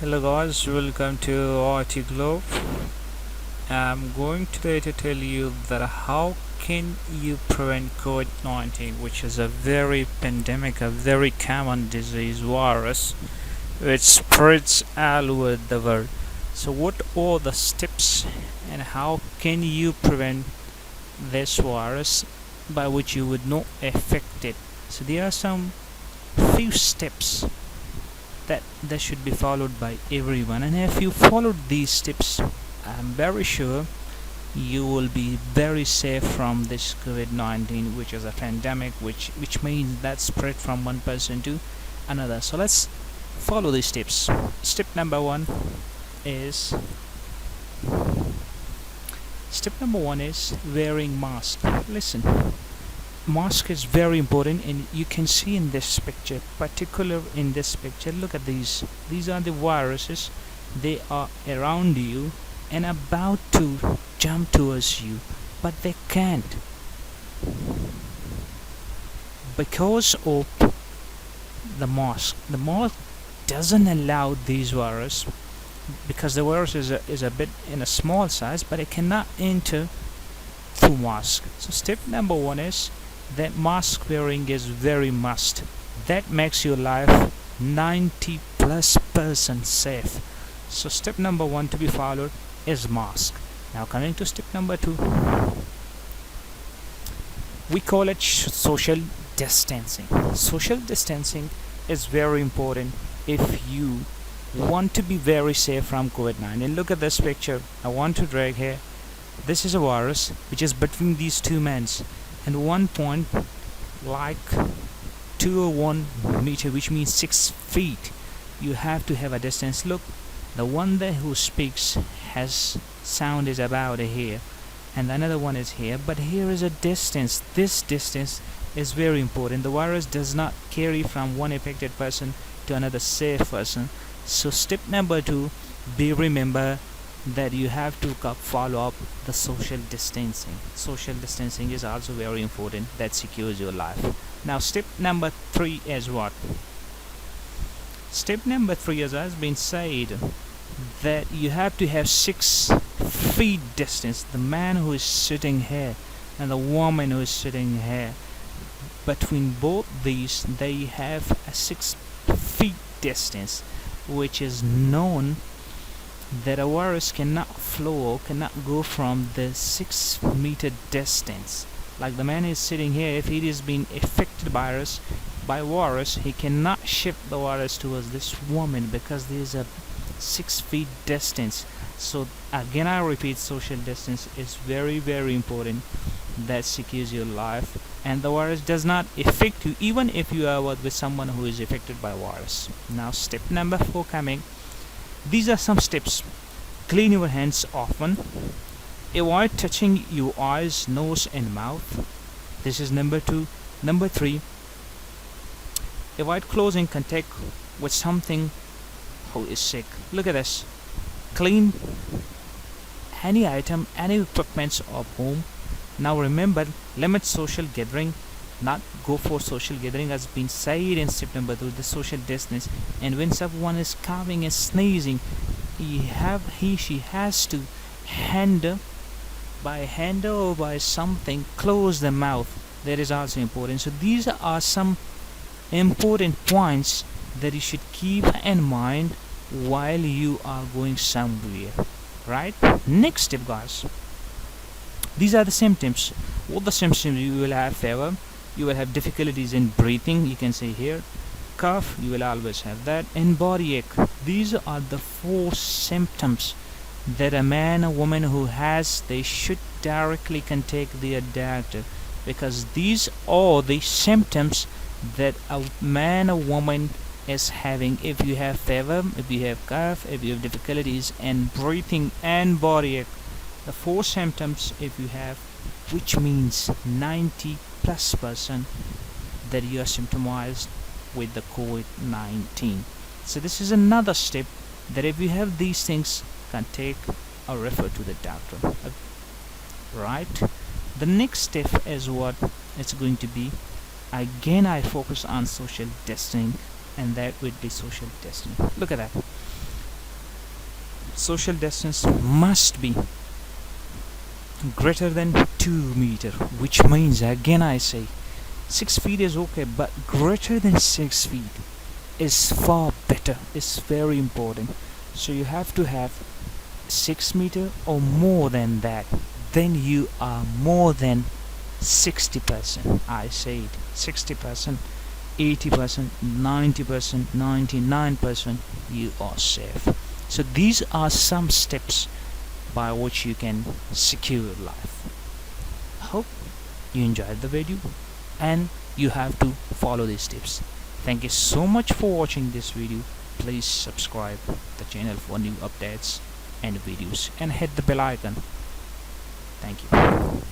Hello guys, welcome to IT Globe. I'm going today to tell you that how can you prevent COVID-19, which is a very pandemic, a very common disease virus which spreads all over the world. So what are the steps and how can you prevent this virus by which you would not affect it? So there are some few steps that should be followed by everyone, and if you followed these steps, I'm very sure you will be very safe from this COVID-19, which is a pandemic, which means that spread from one person to another. So let's follow these steps. Step number one is wearing mask. Listen, mask is very important, and you can see in this picture, particular in this picture, look at these are the viruses. They are around you and about to jump towards you, but they can't because of the mask doesn't allow these viruses, because the virus is a bit in a small size, but it cannot enter through mask. So step number one is that mask wearing is very must. That makes your life 90+% safe. So step number one to be followed is mask. Now coming to step number two, we call it social distancing. Social distancing is very important if you want to be very safe from COVID-19. Look at this picture. I want to drag here. This is a virus which is between these two men, and 1 point like 201 meter, which means 6 feet. You have to have a distance. Look, the one there who speaks has sound is about here, and another one is here, but here is a distance. This distance is very important. The virus does not carry from one affected person to another safe person. So step number two, remember that you have to follow up the social distancing. Social distancing is also very important. That secures your life. Now step number three is what? Step number three, as has been said, that you have to have 6 feet distance. The man who is sitting here and the woman who is sitting here, between both these they have a 6 feet distance, which is known that a virus cannot flow, cannot go from the 6 meter distance. Like the man is sitting here, if he is being affected by virus, he cannot shift the virus towards this woman because there is a 6 feet distance. So again, I repeat, social distance is very important. That secures your life, and the virus does not affect you even if you are with someone who is affected by virus. Now step number 4 coming. These are some steps. Clean your hands often. Avoid touching your eyes, nose and mouth. This is number 2. Number 3, avoid closing contact with something who is sick. Look at this. Clean any item, any equipments of home. Now remember, limit social gathering. Not go for social gathering, as been said in step number 2, the social distance. And when someone is coughing and sneezing, she has to by hand or by something close the mouth. That is also important. So these are some important points that you should keep in mind while you are going somewhere, right? Next step, guys, these are the symptoms. What the symptoms? You will have fever, you will have difficulties in breathing, you can say here, cough, you will always have that, and body ache. These are the 4 symptoms that a man or woman who has, they should directly contact their doctor, because these are the symptoms that a man or woman is having. If you have fever, if you have cough, if you have difficulties in breathing and body ache, the 4 symptoms if you have, which means 90+% that you are symptomized with the COVID-19. So this is another step, that if you have these things, can take or refer to the doctor, right? The next step is what it's going to be. Again, I focus on social distancing, and that would be social distancing. Look at that. social distance must be greater than 2 meter, which means, again I say, 6 feet is okay, but greater than 6 feet is far better, is very important. So you have to have 6 meter or more than that, then you are more than 60%. I say it, 60%, 80%, 90%, 99%, you are safe. So these are some steps by which you can secure life. I hope you enjoyed the video and you have to follow these tips. Thank you so much for watching this video. Please subscribe the channel for new updates and videos and hit the bell icon. Thank you.